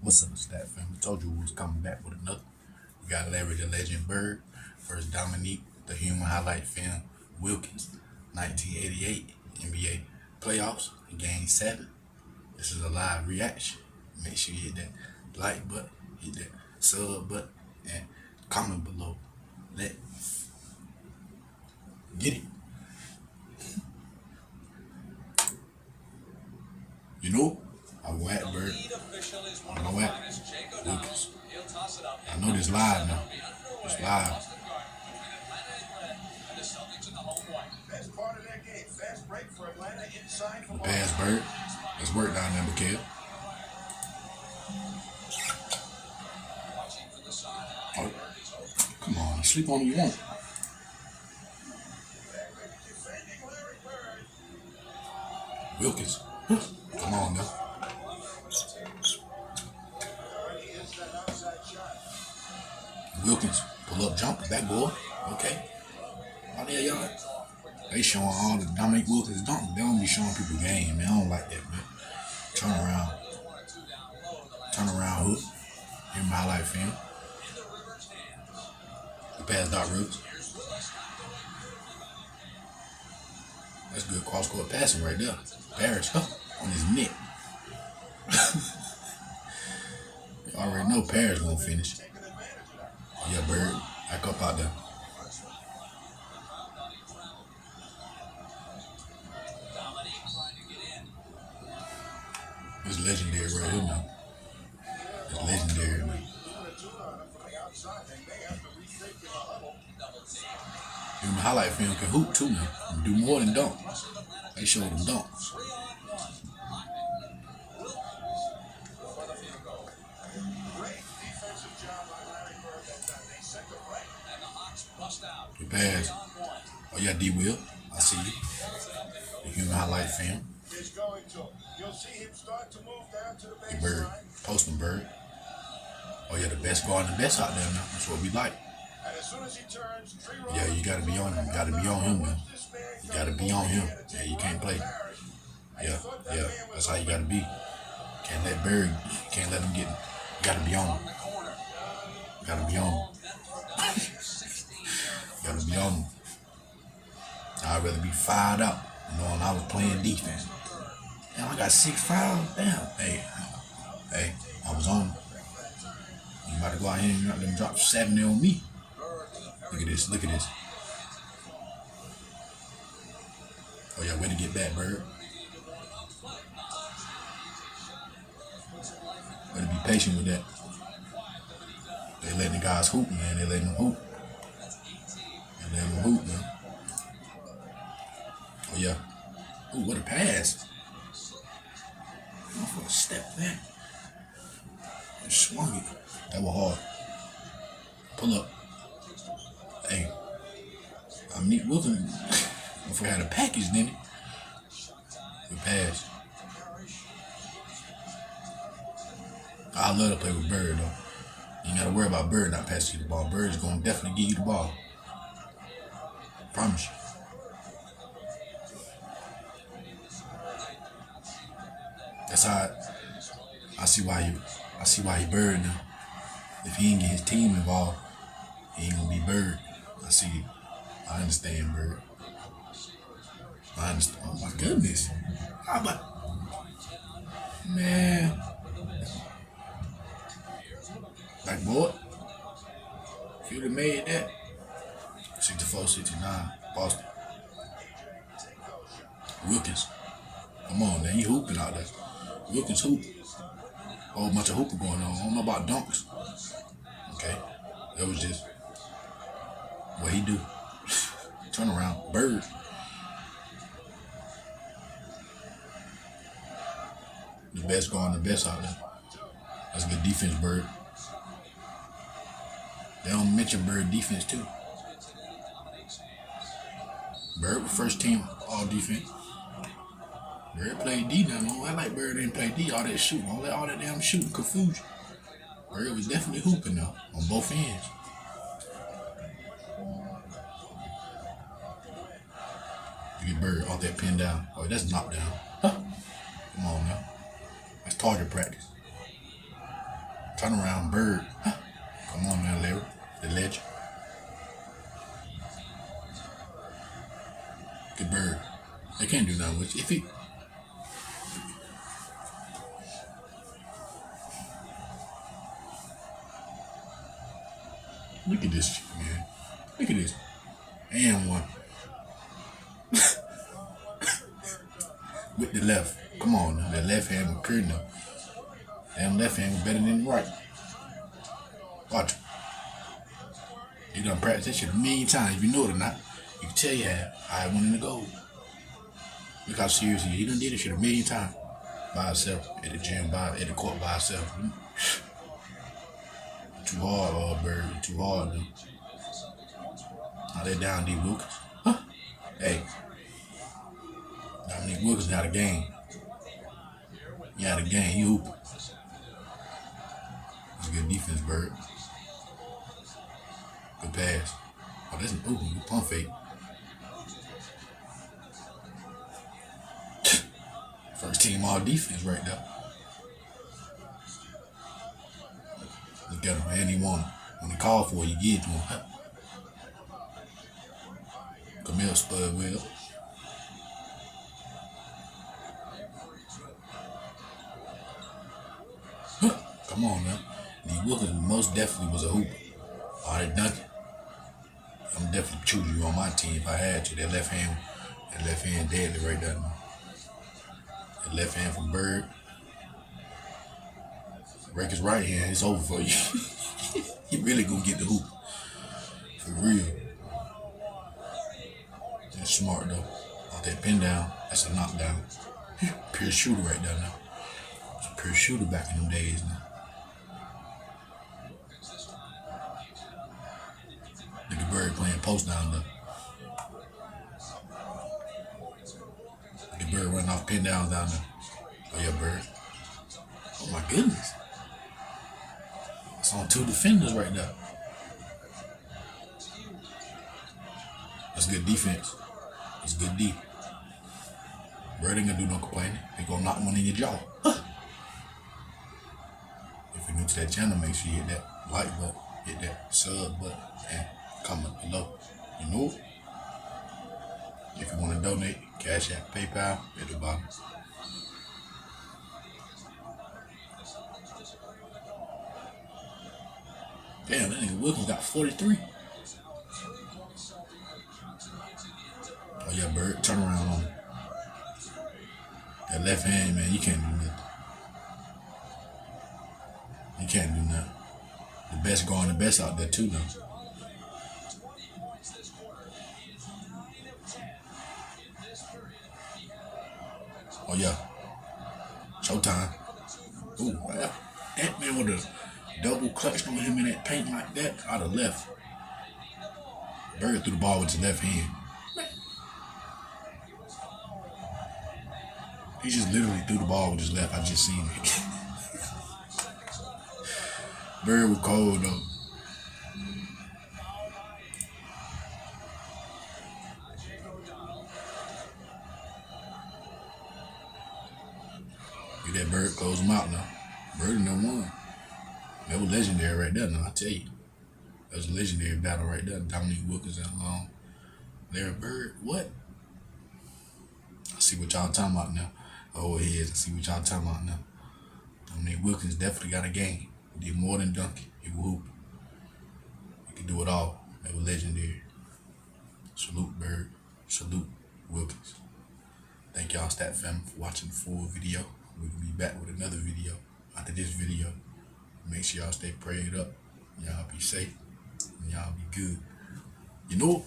What's up, Stat Family? Told you we was coming back with another. We got Larry the Legend Bird versus Dominique, the human highlight film, Wilkins, 1988 NBA playoffs, game 7. This is a live reaction. Make sure you hit that like button, hit that sub button, and comment below. Let's get it. You know, I whack Bird. I know what? Wilkins. I know this live now. It's live. The pass, Bird. Let's work down there, Mikhail. Oh, come on, sleep on you want. Wilkins. Come on now. Wilkins, pull up jumper, backboard. Okay. Out there, y'all. They showing all the Dominique Wilkins dunk. They don't be showing people game, man. I don't like that, man. Turn around. Turn around hook. In my highlight film. The pass Doc Roots. That's good cross-court passing right there. Parrish, on his neck. You already know Parrish won't finish. Yeah, Bird. Back up out there. It's legendary right here now. It's legendary, man. Even the highlight film can hoop too now. And do more than dunk. They show them dunks. The pass. Oh yeah, D Will. I see you. The human highlight film. The Bird. Posting Bird. Oh yeah, the best guard and the best out there now. That's what we like. Yeah, you gotta be on him. You gotta be on him now. You gotta be on him. Yeah, you can't play. Yeah. That's how you gotta be. Can't let Bird, can't let him get him. You gotta be on him. You gotta be on him. You gotta be on him. I'd rather be fired up knowing I was playing defense. Damn, I got 6 fouls. Damn. Hey, I was on him. You about to go out here and let them drop 70 on me. Look at this. Oh yeah, way to get back, Bird. Way to be patient with that. They letting the guys hoop, man. They letting them hoop. Man. Oh yeah. Ooh, what a pass. For a step back. And swung it. That was hard. Pull up. Hey. Dominique Wilkins. If we had a package, didn't it? Good pass. I love to play with Bird, though. You ain't got to worry about Bird not passing you the ball. Bird's going to definitely give you the ball. Promise you. That's how I see why he Bird now. If he ain't get his team involved, he ain't gonna be Bird. I understand Bird. I understand. Oh my goodness. How about, man? Backboard. If you'd have made that. 64-69, Boston. Wilkins. Come on, man. He hooping out there. Wilkins hoop. A whole bunch of hooping going on. I don't know about dunks. Okay. That was just what he do. Turn around. Bird. The best going, the best out there. That's good defense, Bird. They don't mention Bird defense too. Bird was first team all defense. Bird played D now. Don't act like Bird didn't play D. All that shooting. Don't let all that damn shooting confuse you. Bird was definitely hooping though on both ends. You get Bird off that pin down. Oh, that's knockdown. Huh? Come on now. That's target practice. Turn around, Bird. Come on now, Larry. The legend. Good Bird. They can't do nothing with you. If he... Look at this shit, man. Look at this. And one. With the left. Come on now. That left hand was curtain up. That left hand was better than the right. Watch it. You done practice that shit a million times. If you know it or not, you can tell you I went in the goal. Look how serious he is. He done did this shit a million times. By himself. At the gym, at the court by himself. Too hard, Bird. Too hard, dude. Now they're down, D. Wilkins. Huh? Hey. Dominique Wilkins got a game. You had a game. You hoop. That's good defense, Bird. Good pass. Oh, that's an open. Good pump fake. First team all defense right there. Look at him, man. He won. When he called for it, you get to him. Camille Spud Will. Come on now. Lee Wilkins most definitely was a hooper. All right, Duncan. I'm definitely choosing you on my team if I had to. That left hand deadly right there. Man. That left hand from Bird. Break his right hand, it's over for you. He really gonna get the hoop. For real. That's smart though. Off that pin down, that's a knockdown. Pure shooter right there now. It's a pure shooter back in them days now. Look at Bird playing post down there. Look at Bird running off pin downs down there. Oh yeah, Bird. Oh my goodness. It's on two defenders right there. That's good defense. That's good D. Bird ain't gonna do no complaining. They gonna knock one in your jaw. If you're new to that channel, make sure you hit that like button, hit that sub button, and comment below. You know it. If you want to donate, Cash App, PayPal at the bottom. Damn, that nigga Wilkins got 43. Oh yeah, Bird, turn around on him. That left hand, man, you can't do nothing. You can't do nothing. The best going the best out there too now. Oh yeah. Showtime. Ooh, wow. That man with a double clutch on him in that paint like that, I'd have left. Bird threw the ball with his left hand. He just literally threw the ball with his left. I just seen it. Bird was cold though. Get that Bird, close him out now. Bird in there won. That was legendary right there, now I tell you. That was a legendary battle right there. Dominique Wilkins and Larry Bird. What? I see what y'all talking about now. Oh, he is. I see what y'all talking about now. Dominique Wilkins definitely got a game. He did more than Duncan. He could hoop. He could do it all. That was legendary. Salute Bird. Salute Wilkins. Thank y'all, Stat Fam, for watching the full video. We'll be back with another video after this video. Make sure y'all stay prayed up. Y'all be safe. And y'all be good. You know